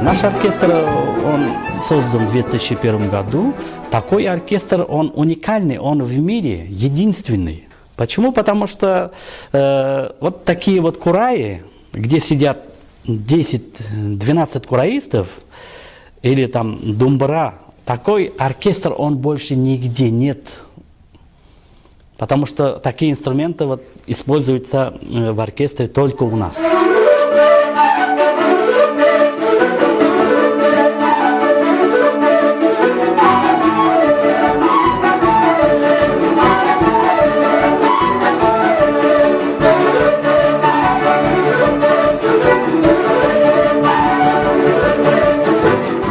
Наш оркестр, он создан в 2001 году. Такой оркестр, он уникальный, он в мире единственный. Почему? Потому что вот такие вот кураи, где сидят 10-12 кураистов, или там думбара, такой оркестр, он больше нигде нет. Потому что такие инструменты вот используются в оркестре только у нас.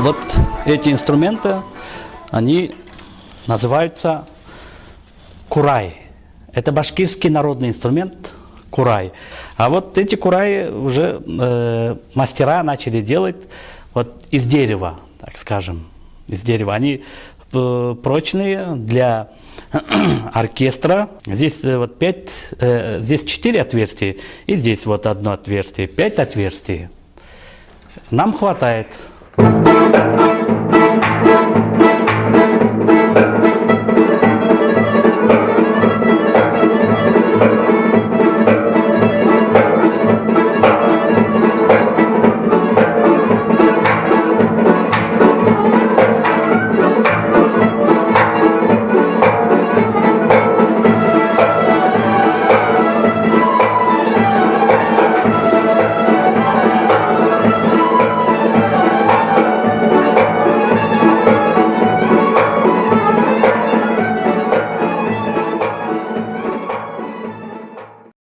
Вот эти инструменты, они называются курай. Это башкирский народный инструмент курай. А вот эти кураи уже мастера начали делать вот из дерева, так скажем, из дерева. Они прочные для оркестра. Здесь вот здесь 4 отверстия, и здесь вот одно отверстие, 5 отверстий. Нам хватает.